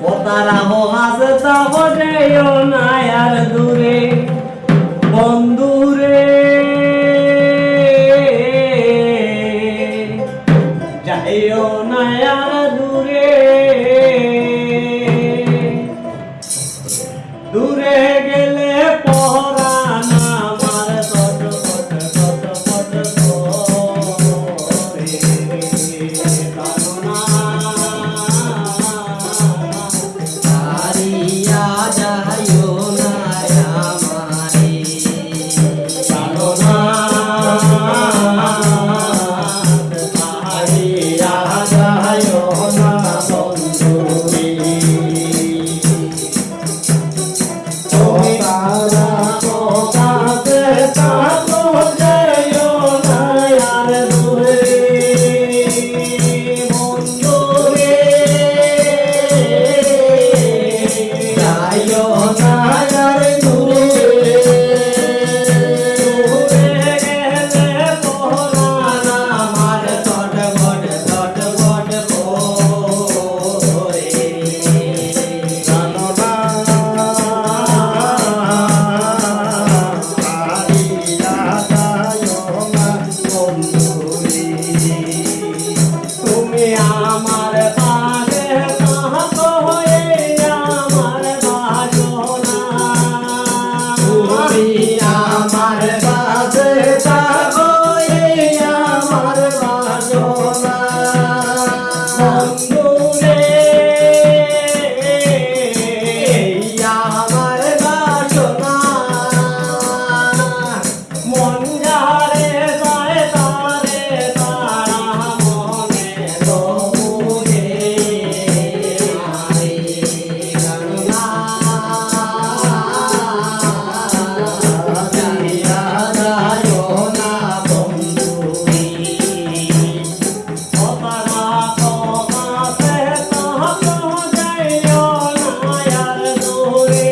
ও তারা হো হাসতা বসেও না আর দূরে বন্ধুরে যাইও না আর দূরে দূরে গেলে পরাণ আমার ছটফট ছটফট করে কামনা হারিয়া যাইও না আমারে কামনা হারিয়া যাইও না বন্ধুরে আমার পাশে থাকো আমার বাসনা তুমি আমার পাশে থাকো আমার বাসনা বন্ধুরে আমার বাসনা মন যারে যায় তারে তারা মনে তবুরে আরে গণনা জানিয়া যাইও না বন্ধুরে তারা তো কাছে থাকো যাইও না আর দূরে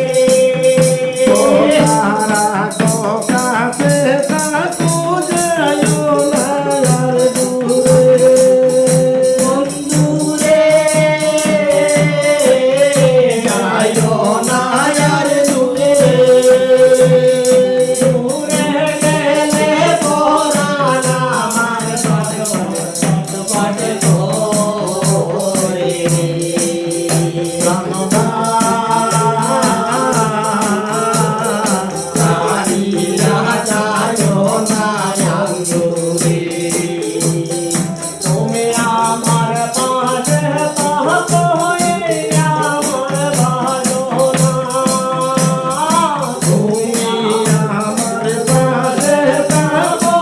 তারা তো কাছে থাকো যাইও না আর দূরে বন্ধুরে যাইও না আর দূরে দূরে গেলে পরাণ আমার ছটফট ছটফট করে প্রাণনা হারিয়া যাইও না দূরে তুমি আমার পাশে থাকো আমার বাসনা তুমি আমার পাশে থাকো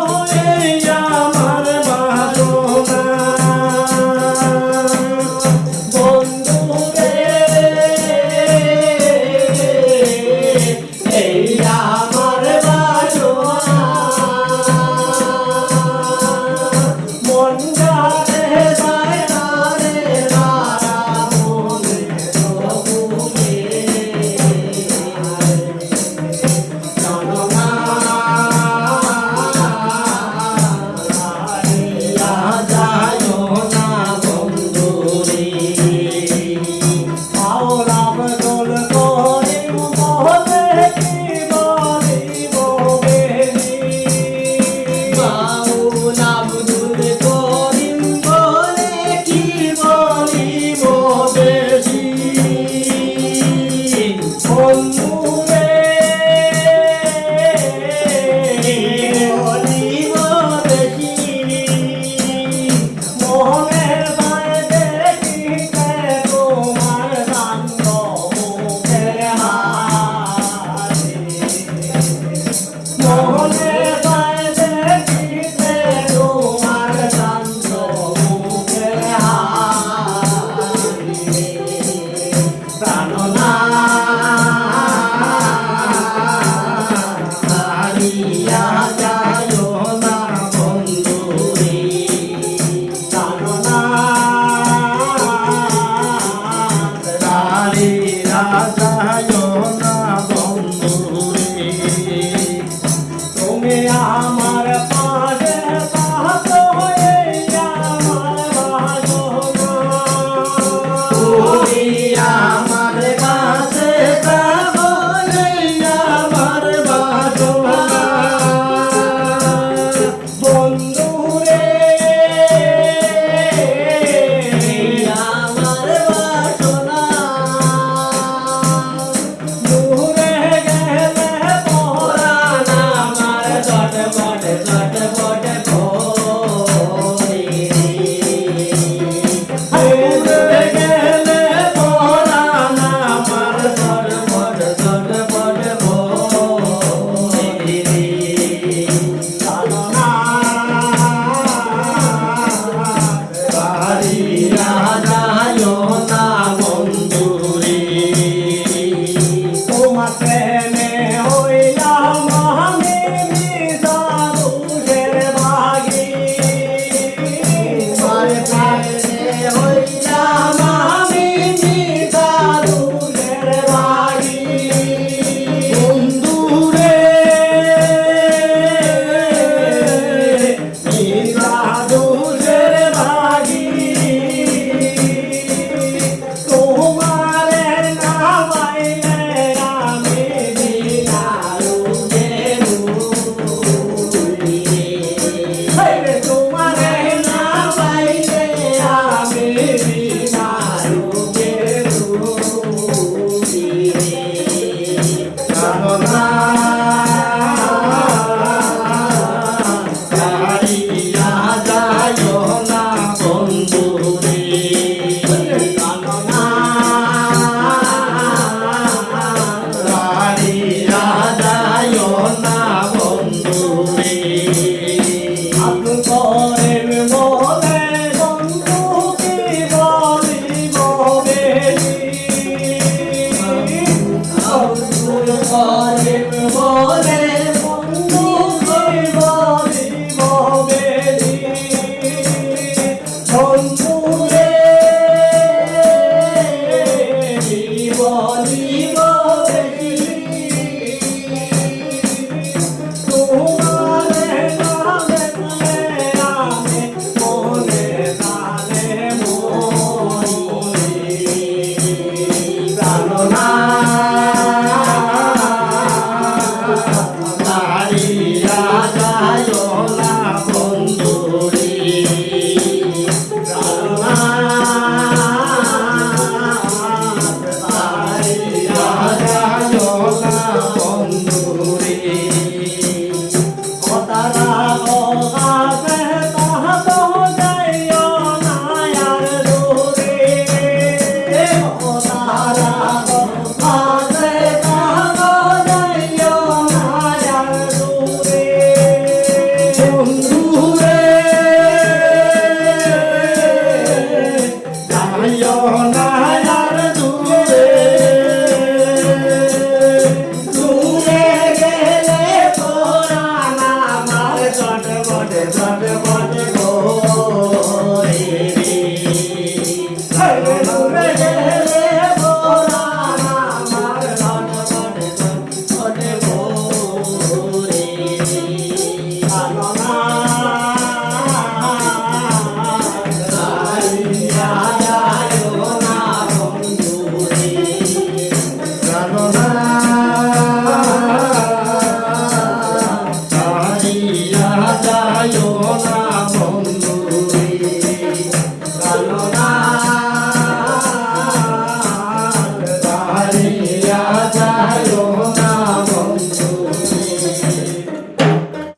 আমার বাসনা বন্ধুরে এই আমার বাসনা মন যারে যায় রে তারা মনে তবুরে জাননা হারিয়া যাইও না বন্ধুরে আওলাম দোল করে মহতে কি বলিব বেনি মাওলা আব্দুল করিম বলে কি বলিব বেশি বন্ধুরে বলিব বেশি মোহনের মায় দেখিতে তোমার কান্দ মুখের হাসি মোহনের মায় দেখিতে তোমার কান্দ মুখের হাসি প্রাণনা হারিয়া যাইও না বন্ধুরে জানো না রাজা